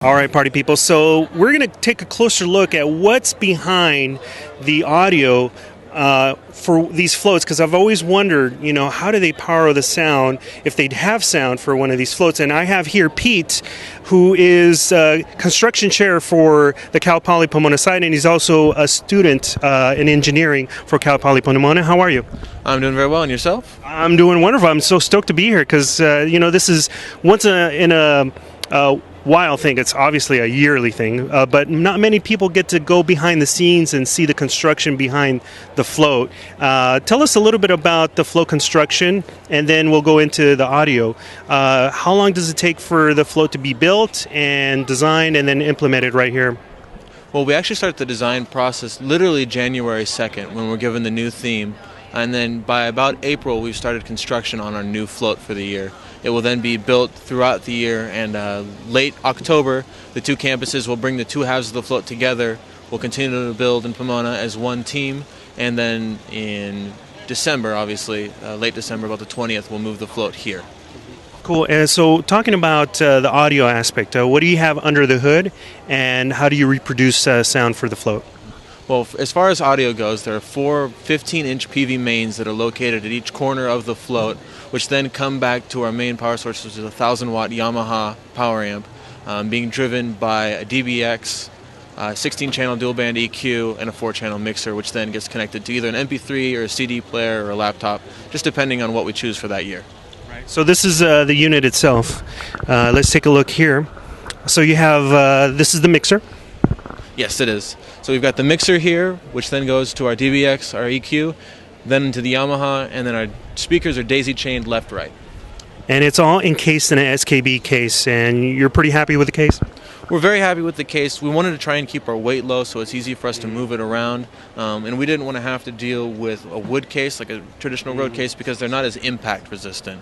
All right, party people. So we're going to take a closer look at what's behind the audio for these floats, because I've always wondered, how do they power the sound if they'd have sound for one of these floats? And I have here Pete, who is construction chair for the Cal Poly Pomona site, and he's also a student in engineering for Cal Poly Pomona. How are you? I'm doing very well, and yourself? I'm doing wonderful. I'm so stoked to be here because, this is once in a while thing. It's obviously a yearly thing, but not many people get to go behind the scenes and see the construction behind the float. Tell us a little bit about the float construction, and then we'll go into the audio. How long does it take for the float to be built and designed and then implemented right here? Well, we actually start the design process literally January 2nd when we're given the new theme, and then by about April we've started construction on our new float for the year. It will then be built throughout the year, and late October, the two campuses will bring the two halves of the float together. We'll continue to build in Pomona as one team, and then in December, obviously, late December, about the 20th, we'll move the float here. Cool. And so talking about the audio aspect, what do you have under the hood, and how do you reproduce sound for the float? Well, as far as audio goes, there are four 15-inch PV mains that are located at each corner of the float, which then come back to our main power source, which is a 1,000-watt Yamaha power amp, being driven by a DBX, 16-channel dual-band EQ, and a 4-channel mixer, which then gets connected to either an MP3 or a CD player or a laptop, just depending on what we choose for that year. Right. So this is the unit itself. Let's take a look here. So you have, this is the mixer. Yes, it is. So we've got the mixer here, which then goes to our DBX, our EQ, then into the Yamaha, and then our speakers are daisy-chained left-right. And it's all encased in an SKB case, and you're pretty happy with the case? We're very happy with the case. We wanted to try and keep our weight low so it's easy for us to move it around, and we didn't want to have to deal with a wood case like a traditional road case because they're not as impact resistant.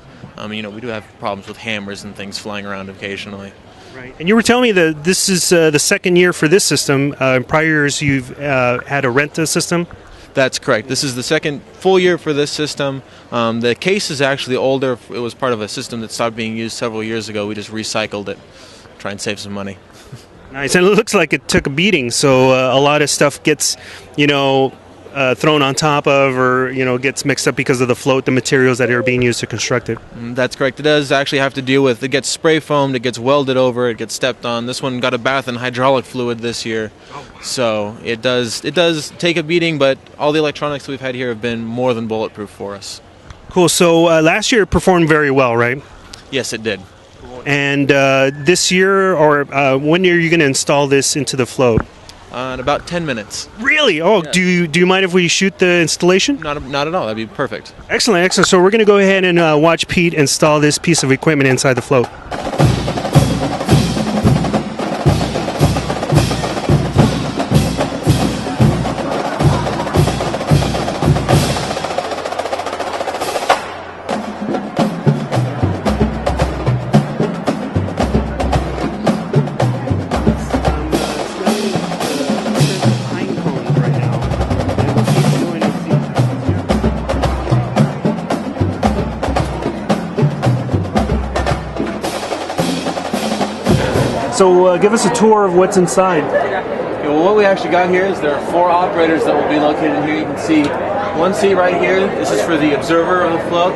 We do have problems with hammers and things flying around occasionally. Right. And you were telling me that this is the second year for this system. In prior years, you've had a rent system? That's correct. This is the second full year for this system. The case is actually older. It was part of a system that stopped being used several years ago. We just recycled it, try and save some money. Nice. And it looks like it took a beating, so a lot of stuff gets, thrown on top of, or gets mixed up because of the float, the materials that are being used to construct it. That's correct. It does actually have to deal with, it gets spray foamed, it gets welded over, it gets stepped on. This one got a bath in hydraulic fluid this year. So it does take a beating, but all the electronics we've had here have been more than bulletproof for us. Cool. So last year it performed very well, right? Yes, it did. And this year, or when are you going to install this into the float? In about 10 minutes. Really? Oh, yeah. Do you mind if we shoot the installation? Not at all. That'd be perfect. Excellent. So we're going to go ahead and watch Pete install this piece of equipment inside the float. So give us a tour of what's inside. Okay, well, what we actually got here is there are four operators that will be located in here. You can see one seat right here. This is for the observer of the float.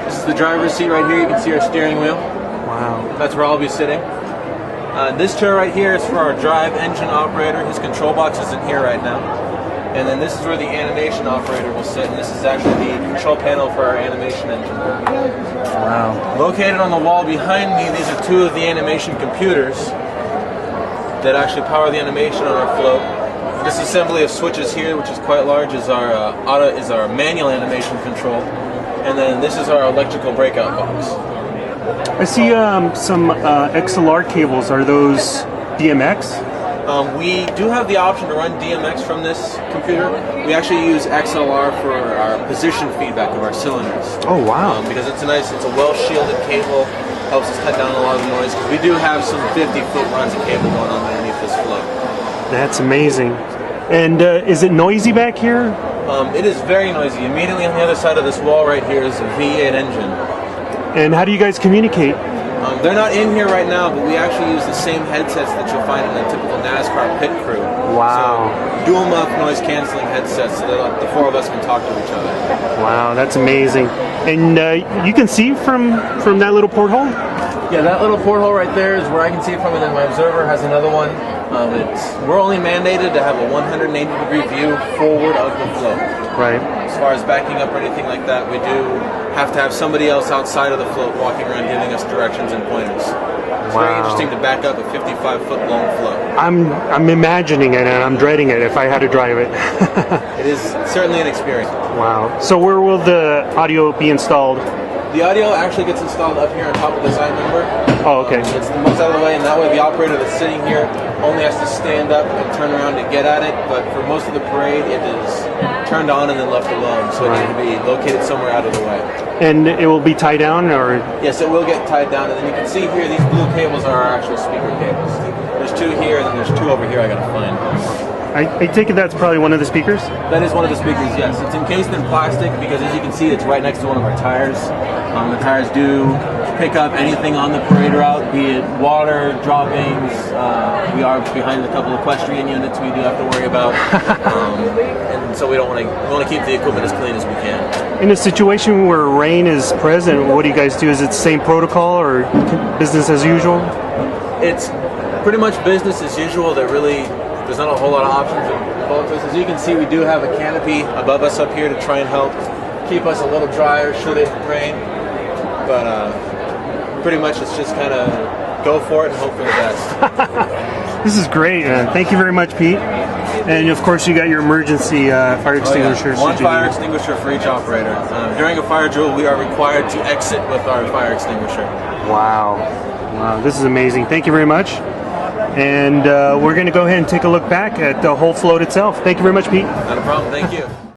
This is the driver's seat right here. You can see our steering wheel. Wow. That's where I'll be sitting. This chair right here is for our drive engine operator. His control box is in here right now. And then this is where the animation operator will sit, and this is actually the control panel for our animation engine. Wow. Located on the wall behind me, these are two of the animation computers that actually power the animation on our float. This assembly of switches here, which is quite large, is our manual animation control, and then this is our electrical breakout box. I see some XLR cables. Are those DMX? We do have the option to run DMX from this computer. We actually use XLR for our position feedback of our cylinders. Oh, wow. Because it's a well-shielded cable, helps us cut down a lot of the noise. We do have some 50-foot runs of cable going on underneath this float. That's amazing. And is it noisy back here? It is very noisy. Immediately on the other side of this wall right here is a V8 engine. And how do you guys communicate? They're not in here right now, but we actually use the same headsets that you'll find in a typical NASCAR pit crew. Wow. So, dual muff noise canceling headsets so that the four of us can talk to each other. Wow, that's amazing. And you can see from that little porthole? Yeah, that little porthole right there is where I can see from, and then my observer has another one. We're only mandated to have a 180-degree view forward of the float. Right. As far as backing up or anything like that, we do have to have somebody else outside of the float walking around giving us directions and pointers. It's very interesting to back up a 55-foot long float. I'm imagining it, and I'm dreading it if I had to drive it. It is certainly an experience. Wow. So where will the audio be installed? The audio actually gets installed up here on top of the side member. Oh, okay. It's the most out of the way, and that way the operator that's sitting here only has to stand up and turn around to get at it. But for most of the parade, it is turned on and then left alone, so it needs to be located somewhere out of the way. And it will be tied down, or? Yes, it will get tied down, and then you can see here these blue cables are our actual speaker cables. There's two here, and then there's two over here I gotta find. I take it that's probably one of the speakers? That is one of the speakers, yes. It's encased in plastic because, as you can see, it's right next to one of our tires. The tires do pick up anything on the parade route, be it water, droppings. We are behind a couple equestrian units we do have to worry about. And so we want to keep the equipment as clean as we can. In a situation where rain is present, what do you guys do? Is it the same protocol or business as usual? It's pretty much business as usual. There's not a whole lot of options involved. As you can see, we do have a canopy above us up here to try and help keep us a little drier should it rain. But pretty much it's just kind of go for it and hope for the best. This is great, man. Thank you very much, Pete. And of course, you got your emergency fire extinguisher. Yeah. One fire extinguisher for each operator. During a fire drill, we are required to exit with our fire extinguisher. Wow. Wow, this is amazing. Thank you very much. And we're going to go ahead and take a look back at the whole float itself. Thank you very much, Pete. Not a problem. Thank you.